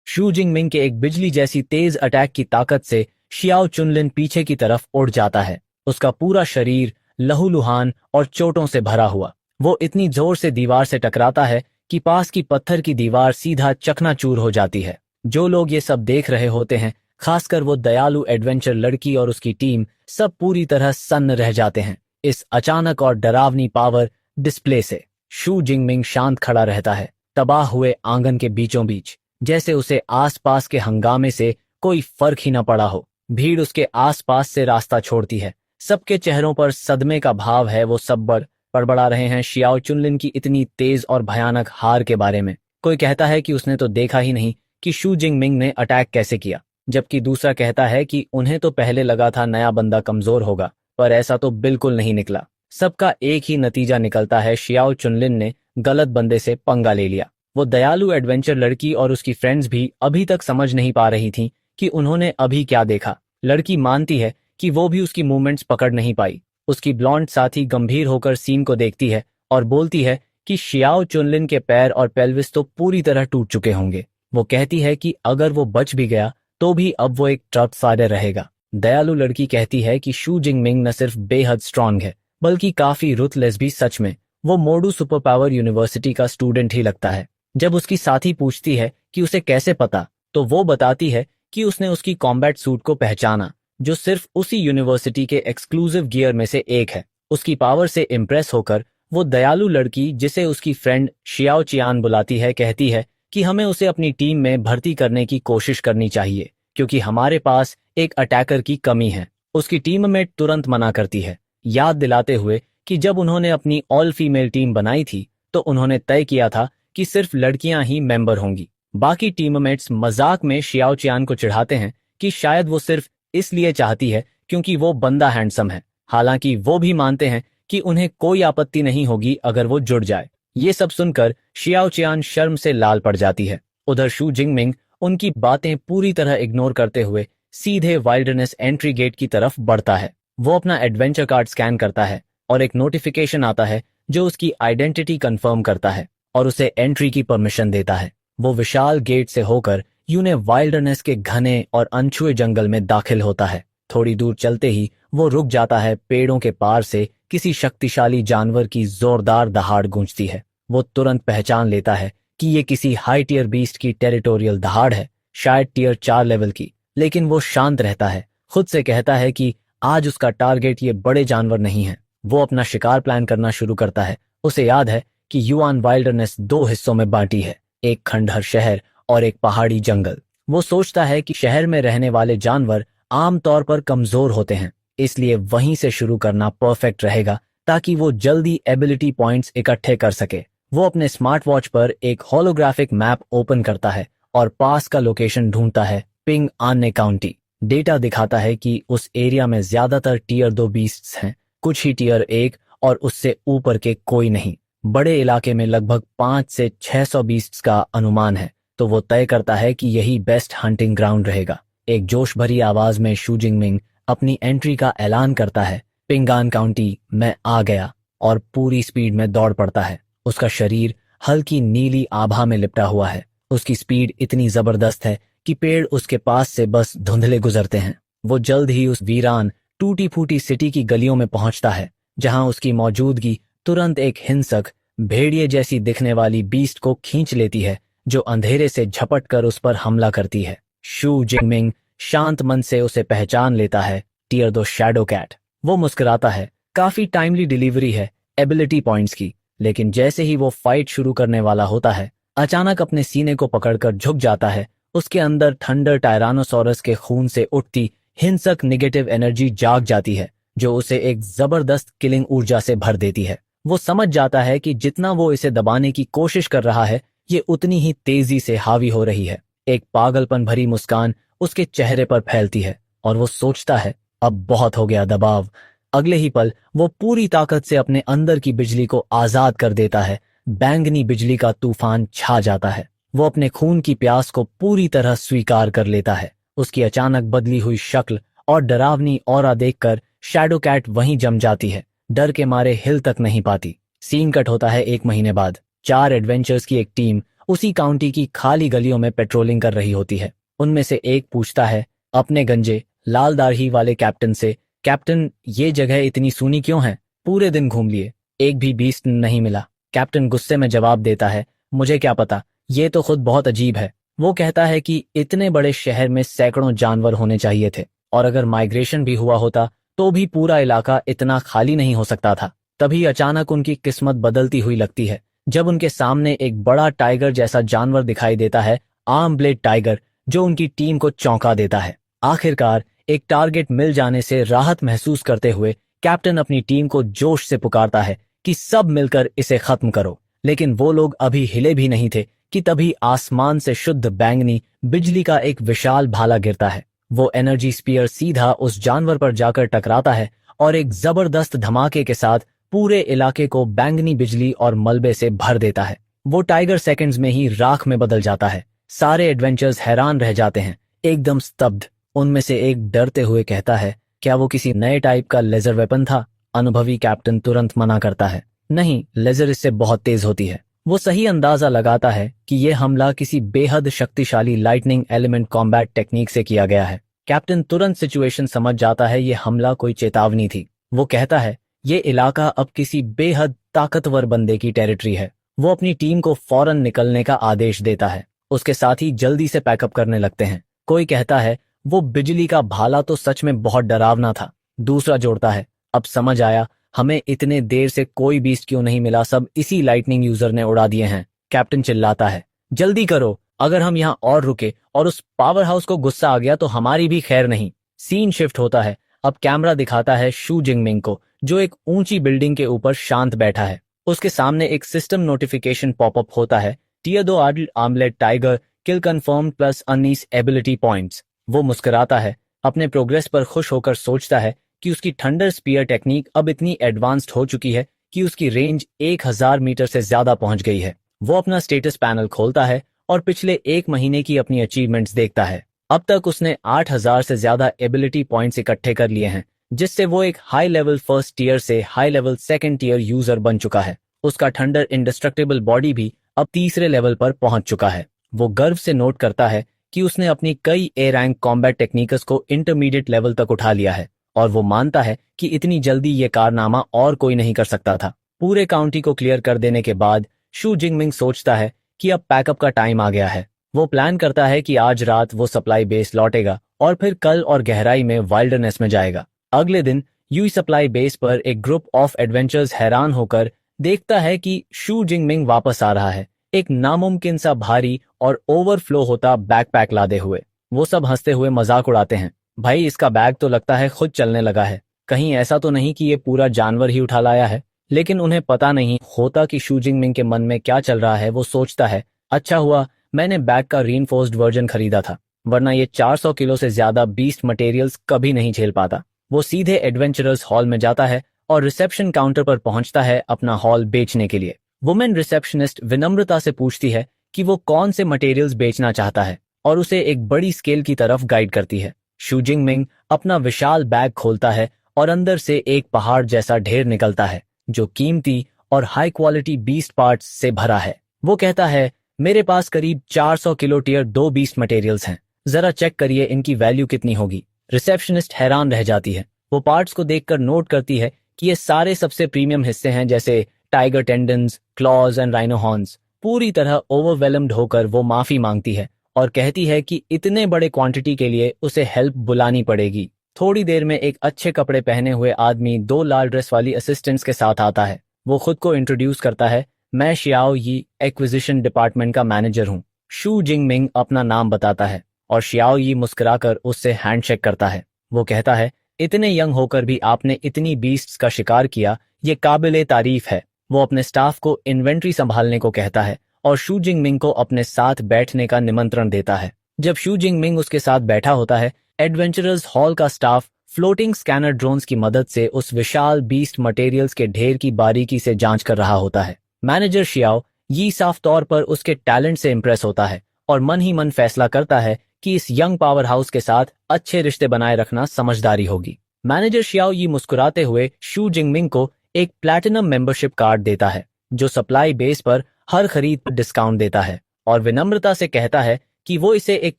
शू जिंगमिंग के एक बिजली जैसी तेज अटैक की ताकत से शियाओ चुनलिन पीछे की तरफ उड़ जाता है। उसका पूरा शरीर लहूलुहान और चोटों से भरा हुआ। वो इतनी जोर से दीवार से टकराता है कि पास की पत्थर की दीवार सीधा चकनाचूर हो जाती है। जो लोग ये सब देख रहे होते हैं, खासकर वो दयालु एडवेंचर लड़की और उसकी टीम, सब पूरी तरह सन्न रह जाते हैं। इस अचानक और डरावनी पावर डिस्प्ले से शू जिंगमिंग शांत खड़ा रहता है, तबाह हुए आंगन के बीचों बीच, जैसे उसे आसपास के हंगामे से कोई फर्क ही न पड़ा हो। भीड़ उसके आसपास से रास्ता छोड़ती है, सबके चेहरों पर सदमे का भाव है। वो सब बड़बड़ा रहे हैं शियाओ चुनलिन की इतनी तेज और भयानक हार के बारे में। कोई कहता है कि उसने तो देखा ही नहीं कि शू जिंगमिंग ने अटैक कैसे किया, जबकि दूसरा कहता है कि उन्हें तो पहले लगा था नया बंदा कमजोर होगा, पर ऐसा तो बिल्कुल नहीं निकला। सबका एक ही नतीजा निकलता है, शियाओ चुनलिन ने गलत बंदे से पंगा ले लिया। वो दयालु एडवेंचर लड़की और उसकी फ्रेंड्स भी अभी तक समझ नहीं पा रही थीं कि उन्होंने अभी क्या देखा। लड़की मानती है कि वो भी उसकी मूवमेंट्स पकड़ नहीं पाई। उसकी ब्लॉन्ड साथी गंभीर होकर सीन को देखती है और बोलती है कि शियाओ चुनलिन के पैर और पेल्विस तो पूरी तरह टूट चुके होंगे। वो कहती है कि अगर वो बच भी गया तो भी अब वो एक ट्रक फाइटर रहेगा। दयालु लड़की कहती है कि शू जिंगमिंग न सिर्फ बेहद स्ट्रांग है, बल्कि काफी रुथलेस भी। सच में वो मोडू सुपर पावर यूनिवर्सिटी का स्टूडेंट ही लगता है। जब उसकी साथी पूछती है कि उसे कैसे पता, तो वो बताती है कि उसने उसकी कॉम्बैट सूट को पहचाना, जो सिर्फ उसी यूनिवर्सिटी के एक्सक्लूसिव गियर में से एक है। उसकी पावर से इम्प्रेस होकर वो दयालु लड़की, जिसे उसकी फ्रेंड शियाओ चियान बुलाती है, कहती है कि हमें उसे अपनी टीम में भर्ती करने की कोशिश करनी चाहिए, क्योंकि हमारे पास एक अटैकर की कमी है। उसकी टीममेट तुरंत मना करती है, याद दिलाते हुए कि जब उन्होंने अपनी ऑल फीमेल टीम बनाई थी तो उन्होंने तय किया था कि सिर्फ लड़कियां ही मेंबर होंगी। बाकी टीममेट्स मजाक में शियाओ चियान को चिढ़ाते हैं कि शायद वो सिर्फ इसलिए चाहती है क्योंकि वो बंदा हैंडसम है। हालांकि वो भी मानते हैं कि उन्हें कोई आपत्ति नहीं होगी अगर वो जुड़ जाए। ये सब सुनकर शियाओ चियान शर्म से लाल पड़ जाती है। उधर शू जिंगमिंग उनकी बातें पूरी तरह इग्नोर करते हुए सीधे वाइल्डरनेस एंट्री गेट की तरफ बढ़ता है। वो अपना एडवेंचर कार्ड स्कैन करता है और एक नोटिफिकेशन आता है जो उसकी आइडेंटिटी कंफर्म करता है और उसे एंट्री की परमिशन देता है। वो विशाल गेट से होकर यूने वाइल्डरनेस के घने और अनछुए जंगल में दाखिल होता है। थोड़ी दूर चलते ही वो रुक जाता है। पेड़ों के पार से किसी शक्तिशाली जानवर की जोरदार दहाड़ गूंजती है। वो तुरंत पहचान लेता है कि ये किसी हाई टियर बीस्ट की टेरिटोरियल दहाड़ है, शायद टियर 4 लेवल की। लेकिन वो शांत रहता है, खुद से कहता है कि आज उसका टारगेट ये बड़े जानवर नहीं है। वो अपना शिकार प्लान करना शुरू करता है। उसे याद है कि युआन वाइल्डरनेस 2 हिस्सों में बांटी है, एक खंडहर शहर और एक पहाड़ी जंगल। वो सोचता है कि शहर में रहने वाले जानवर आमतौर पर कमजोर होते हैं, इसलिए वहीं से शुरू करना परफेक्ट रहेगा ताकि वो जल्दी एबिलिटी पॉइंट्स इकट्ठे कर सके। वो अपने स्मार्ट वॉच पर एक होलोग्राफिक मैप ओपन करता है और पास का लोकेशन ढूंढता है। पिंग आने काउंटी डेटा दिखाता है कि उस एरिया में ज्यादातर टियर 2 बीस्ट्स हैं, कुछ ही टियर 1 और उससे ऊपर के कोई नहीं। बड़े इलाके में लगभग 5 से 600 बीस्ट्स का अनुमान है, तो वो तय करता है कि यही बेस्ट हंटिंग ग्राउंड रहेगा। एक जोश भरी आवाज में शू जिंगमिंग अपनी एंट्री का ऐलान करता है, पिंगान काउंटी मैं आ गया, और पूरी स्पीड में दौड़ पड़ता है। उसका शरीर हल्की नीली आभा में लिपटा हुआ है। उसकी स्पीड इतनी जबरदस्त है कि पेड़ उसके पास से बस धुंधले गुजरते हैं। वो जल्द ही उस वीरान टूटी फूटी सिटी की गलियों में पहुंचता है, जहां उसकी मौजूदगी तुरंत एक हिंसक भेड़िए जैसी दिखने वाली बीस्ट को खींच लेती है, जो अंधेरे से झपट कर उस पर हमला करती है। शू जिंगमिंग शांत मन से उसे पहचान लेता है, टियर 2 शैडो कैट। वो मुस्कुराता है, काफी टाइमली डिलीवरी है एबिलिटी पॉइंट्स की। लेकिन जैसे ही वो फाइट शुरू करने वाला होता है, अचानक अपने सीने को पकड़कर झुक जाता है। उसके अंदर थंडर टायरानोसोरस के खून से उठती हिंसक निगेटिव एनर्जी जाग जाती है, जो उसे एक जबरदस्त किलिंग ऊर्जा से भर देती है। वो समझ जाता है कि जितना वो इसे दबाने की कोशिश कर रहा है, ये उतनी ही तेजी से हावी हो रही है। एक पागलपन भरी मुस्कान उसके चेहरे पर फैलती है और वो सोचता है, अब बहुत हो गया दबाव। अगले ही पल वो पूरी ताकत से अपने अंदर की बिजली को आजाद कर देता है। बैंगनी बिजली का तूफान छा जाता है। वो अपने खून की प्यास को पूरी तरह स्वीकार कर लेता है। उसकी अचानक बदली हुई शक्ल और डरावनी ऑरा देखकर शैडो कैट वहीं जम जाती है, डर के मारे हिल तक नहीं पाती। सीन कट होता है 1 महीने बाद। 4 एडवेंचर्स की एक टीम उसी काउंटी की खाली गलियों में पेट्रोलिंग कर रही होती है। उनमें से एक पूछता है अपने गंजे लाल दाढ़ी वाले कैप्टन से, कैप्टन ये जगह इतनी सूनी क्यों है? पूरे दिन घूम लिए, एक भी बीस्ट नहीं मिला। कैप्टन गुस्से में जवाब देता है, मुझे क्या पता, ये तो खुद बहुत अजीब है। वो कहता है कि इतने बड़े शहर में सैकड़ों जानवर होने चाहिए थे, और अगर माइग्रेशन भी हुआ होता तो भी पूरा इलाका इतना खाली नहीं हो सकता था। तभी अचानक उनकी किस्मत बदलती हुई लगती है जब उनके सामने एक बड़ा टाइगर जैसा जानवर दिखाई देता है, आर्म ब्लेड टाइगर, जो उनकी टीम को चौंका देता है। आखिरकार एक टारगेट मिल जाने से राहत महसूस करते हुए कैप्टन अपनी टीम को जोश से पुकारता है कि सब मिलकर इसे खत्म करो। लेकिन वो लोग अभी हिले भी नहीं थे कि तभी आसमान से शुद्ध बैंगनी बिजली का एक विशाल भाला गिरता है। वो एनर्जी स्पीयर सीधा उस जानवर पर जाकर टकराता है और एक जबरदस्त धमाके के साथ पूरे इलाके को बैंगनी बिजली और मलबे से भर देता है। वो टाइगर सेकंड्स में ही राख में बदल जाता है। सारे एडवेंचर्स हैरान रह जाते हैं, एकदम स्तब्ध। उनमें से एक डरते हुए कहता है, क्या वो किसी नए टाइप का लेजर वेपन था? अनुभवी कैप्टन तुरंत मना करता है, नहीं, लेजर इससे बहुत तेज होती है। वो सही अंदाजा लगाता है कि यह हमला किसी बेहद शक्तिशाली लाइटनिंग एलिमेंट कॉम्बैट टेक्निक से किया गया है। कैप्टन तुरंत सिचुएशन समझ जाता है, ये हमला कोई चेतावनी थी। वो कहता है, ये इलाका अब किसी बेहद ताकतवर बंदे की टेरिटरी है। वो अपनी टीम को फौरन निकलने का आदेश देता है। उसके साथ ही जल्दी से पैकअप करने लगते हैं। कोई कहता है, वो बिजली का भाला तो सच में बहुत डरावना था। दूसरा जोड़ता है, अब समझ आया, हमें इतने देर से कोई बीस्ट क्यों नहीं मिला, सब इसी लाइटनिंग यूजर ने उड़ा दिए हैं। कैप्टन चिल्लाता है, जल्दी करो, अगर हम यहाँ और रुके और उस पावर हाउस को गुस्सा आ गया तो हमारी भी खैर नहीं। सीन शिफ्ट होता है। अब कैमरा दिखाता है शू जिंगमिंग को, जो एक ऊंची बिल्डिंग के ऊपर शांत बैठा है। उसके सामने एक सिस्टम नोटिफिकेशन पॉपअप होता है, टियर 2 आर्मलेट टाइगर किल कंफर्म प्लस 19 एबिलिटी पॉइंट्स। वो मुस्कुराता है, अपने प्रोग्रेस पर खुश होकर सोचता है कि उसकी थंडर स्पीयर टेक्निक अब इतनी एडवांस्ड हो चुकी है कि उसकी रेंज 1000 मीटर से ज्यादा पहुंच गई है। वो अपना स्टेटस पैनल खोलता है और पिछले एक महीने की अपनी अचीवमेंट्स देखता है। अब तक उसने 8000 से ज्यादा एबिलिटी पॉइंट्स इकट्ठे कर लिए हैं, जिससे वो एक हाई लेवल फर्स्ट टीयर से high level second tier user बन चुका है। उसका थंडर इंडेस्ट्रक्टिबल बॉडी भी अब तीसरे लेवल पर पहुंच चुका है। वो गर्व से नोट करता है कि उसने अपनी कई ए रैंक कॉम्बैट टेक्निक्स को इंटरमीडिएट लेवल तक उठा लिया है, और वो मानता है कि इतनी जल्दी ये कारनामा और कोई नहीं कर सकता था। पूरे काउंटी को क्लियर कर देने के बाद शू जिंगमिंग सोचता है कि अब पैकअप का टाइम आ गया है। वो प्लान करता है कि आज रात वो सप्लाई बेस लौटेगा और फिर कल और गहराई में वाइल्डरनेस में जाएगा। अगले दिन यूई सप्लाई बेस पर एक ग्रुप ऑफ एडवेंचर्स हैरान होकर देखता है कि शू जिंगमिंग वापस आ रहा है, एक नामुमकिन सा भारी और ओवरफ्लो होता बैकपैक लादे हुए। वो सब हंसते हुए मजाक उड़ाते हैं, भाई इसका बैग तो लगता है खुद चलने लगा है, कहीं ऐसा तो नहीं कि ये पूरा जानवर ही उठा लाया है। लेकिन उन्हें पता नहीं होता कि शू जिंगमिंग के मन में क्या चल रहा है। वो सोचता है, अच्छा हुआ मैंने बैग का रीइंफोर्स्ड वर्जन खरीदा था, वरना ये 400 किलो से ज्यादा बीस्ट मटेरियल्स कभी नहीं झेल पाता। वो सीधे एडवेंचरर्स हॉल में जाता है और रिसेप्शन काउंटर पर पहुंचता है अपना हॉल बेचने के लिए। वुमेन रिसेप्शनिस्ट विनम्रता से पूछती है कि वो कौन से मटेरियल्स बेचना चाहता है और उसे एक बड़ी स्केल की तरफ गाइड करती है। शू जिंगमिंग अपना विशाल बैग खोलता है और अंदर से एक पहाड़ जैसा ढेर निकलता है, जो कीमती और हाई क्वालिटी बीस्ट पार्ट्स से भरा है। वो कहता है, मेरे पास करीब 400 किलो टियर 2 बीस्ट मटेरियल्स हैं, जरा चेक करिए इनकी वैल्यू कितनी होगी। रिसेप्शनिस्ट हैरान रह जाती है। वो पार्ट्स को देखकर नोट करती है कि ये सारे सबसे प्रीमियम हिस्से हैं, जैसे tiger tendons, clause and rhino horns. पूरी तरह ओवरवेलम्ड होकर वो माफी मांगती है और कहती है कि इतने बड़े क्वांटिटी के लिए उसे हेल्प बुलानी पड़ेगी। थोड़ी देर में एक अच्छे कपड़े पहने हुए आदमी 2 लाल ड्रेस वाली असिस्टेंट्स के साथ आता है। वो खुद को इंट्रोड्यूस करता है, मैं शियाओ यी एक्विजिशन डिपार्टमेंट का मैनेजर हूँ। शू जिंगमिंग अपना नाम बताता है और शियाओ यी मुस्कुराकर उससे हैंडशेक करता है। वो कहता है, इतने यंग होकर भी आपने इतनी बीस्ट्स का शिकार किया, ये काबिले तारीफ है। वो अपने स्टाफ को इन्वेंट्री संभालने को कहता है और शू जिंगमिंग को अपने साथ बैठने का निमंत्रण देता है। जब शू जिंगमिंग उसके साथ बैठा होता है, एडवेंचरर्स हॉल का स्टाफ फ्लोटिंग स्कैनर ड्रोन्स की मदद से उस विशाल बीस्ट मटेरियल्स के ढेर की बारीकी से जांच कर रहा होता है। मैनेजर शियाओ यी साफ तौर पर उसके टैलेंट से इंप्रेस होता है और मन ही मन फैसला करता है कि इस यंग पावर हाउस के साथ अच्छे रिश्ते बनाए रखना समझदारी होगी। मैनेजर शियाओ यी मुस्कुराते हुए शू जिंगमिंग को एक प्लैटिनम मेंबरशिप कार्ड देता है, जो सप्लाई बेस पर हर खरीद पर डिस्काउंट देता है और विनम्रता से कहता है कि वो इसे एक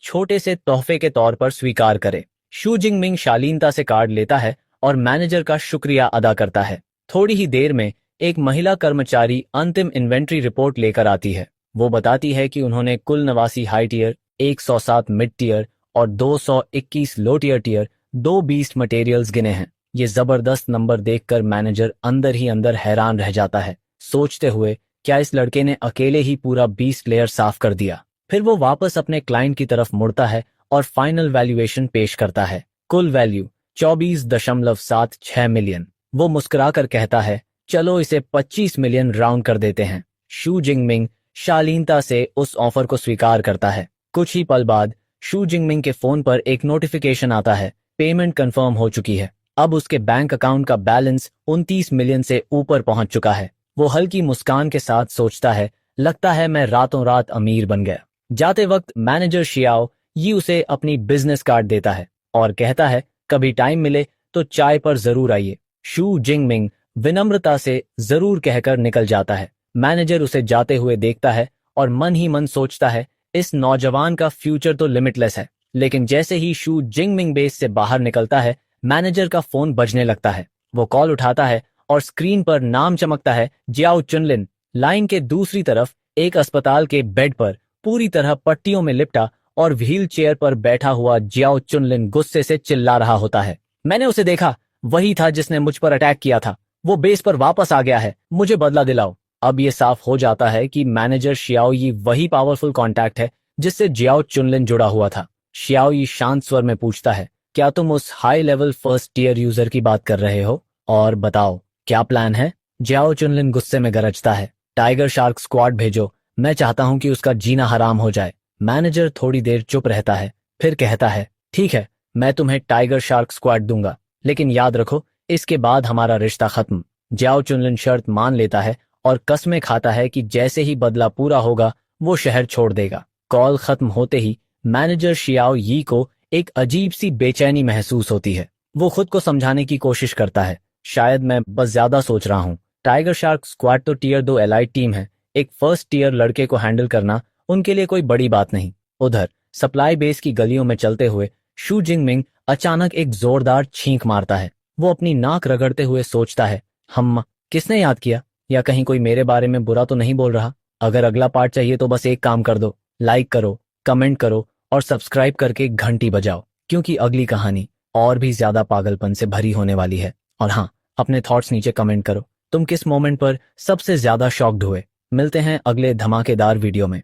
छोटे से तोहफे के तौर पर स्वीकार करे। शू जिंगमिंग शालीनता से कार्ड लेता है और मैनेजर का शुक्रिया अदा करता है। थोड़ी ही देर में एक महिला कर्मचारी अंतिम इन्वेंट्री रिपोर्ट लेकर आती है। वो बताती है कि उन्होंने कुल 89 हाई टियर, 107 मिड टियर और 221 लो टियर टियर 2 बीस्ट मटेरियल्स गिने हैं। ये जबरदस्त नंबर देखकर मैनेजर अंदर ही अंदर हैरान रह जाता है, सोचते हुए क्या इस लड़के ने अकेले ही पूरा 20 लेयर साफ कर दिया। फिर वो वापस अपने क्लाइंट की तरफ मुड़ता है और फाइनल वैल्यूएशन पेश करता है। कुल वैल्यू 24.76 मिलियन। वो मुस्कुराकर कहता है, चलो इसे 25 मिलियन राउंड कर देते हैं। शू जिंगमिंग शालीनता से उस ऑफर को स्वीकार करता है। कुछ ही पल बाद शू जिंगमिंग के फोन पर एक नोटिफिकेशन आता है, पेमेंट कंफर्म हो चुकी है। अब उसके बैंक अकाउंट का बैलेंस 29 मिलियन से ऊपर पहुंच चुका है। वो हल्की मुस्कान के साथ सोचता है, लगता है मैं रातों रात अमीर बन गया। जाते वक्त मैनेजर शियाओ ये उसे अपनी बिजनेस कार्ड देता है और कहता है, कभी टाइम मिले तो चाय पर जरूर आइए। शू जिंगमिंग विनम्रता से जरूर कहकर निकल जाता है। मैनेजर उसे जाते हुए देखता है और मन ही मन सोचता है, इस नौजवान का फ्यूचर तो लिमिटलेस है। लेकिन जैसे ही शू जिंगमिंग बेस से बाहर निकलता है, मैनेजर का फोन बजने लगता है। वो कॉल उठाता है और स्क्रीन पर नाम चमकता है, जियाओ चुनलिन। लाइन के दूसरी तरफ एक अस्पताल के बेड पर पूरी तरह पट्टियों में लिपटा और व्हील चेयर पर बैठा हुआ जियाओ चुनलिन गुस्से से चिल्ला रहा होता है, मैंने उसे देखा, वही था जिसने मुझ पर अटैक किया था। वो बेस पर वापस आ गया है, मुझे बदला दिलाओ। अब ये साफ हो जाता है कि मैनेजर शियाओई वही पावरफुल कॉन्टैक्ट है जिससे जियाओ चुनलिन जुड़ा हुआ था। शियाओई शांत स्वर में पूछता है, क्या तुम उस high level first tier user की बात कर रहे हो? और बताओ क्या प्लान है? जियाओ चुनलिन गुस्से में गरजता है, टाइगर शार्क स्क्वाड भेजो, मैं चाहता हूं कि उसका जीना हराम हो जाए। मैनेजर थोड़ी देर चुप रहता है, फिर कहता है, ठीक है, मैं तुम्हें टाइगर शार्क स्क्वाड दूंगा, लेकिन याद रखो इसके बाद हमारा रिश्ता खत्म। जियाओ चुनलिन शर्त मान लेता है और कस्में खाता है कि जैसे ही बदला पूरा होगा वो शहर छोड़ देगा। कॉल खत्म होते ही मैनेजर शियाओ यी को एक अजीब सी बेचैनी महसूस होती है। वो खुद को समझाने की कोशिश करता है, शायद मैं बस ज्यादा सोच रहा हूँ। टाइगर शार्क स्क्वाड तो टीयर 2 एलाइट टीम है, एक फर्स्ट टीयर लड़के को हैंडल करना उनके लिए कोई बड़ी बात नहीं। उधर सप्लाई बेस की गलियों में चलते हुए शू जिंगमिंग अचानक एक जोरदार छींक मारता है। वो अपनी नाक रगड़ते हुए सोचता है, हम किसने याद किया? या कहीं कोई मेरे बारे में बुरा तो नहीं बोल रहा? अगर अगला पार्ट चाहिए तो बस एक काम कर दो, लाइक करो, कमेंट करो और सब्सक्राइब करके घंटी बजाओ, क्योंकि अगली कहानी और भी ज्यादा पागलपन से भरी होने वाली है। और हाँ, अपने थॉट्स नीचे कमेंट करो, तुम किस मोमेंट पर सबसे ज्यादा शॉक्ड हुए। मिलते हैं अगले धमाकेदार वीडियो में।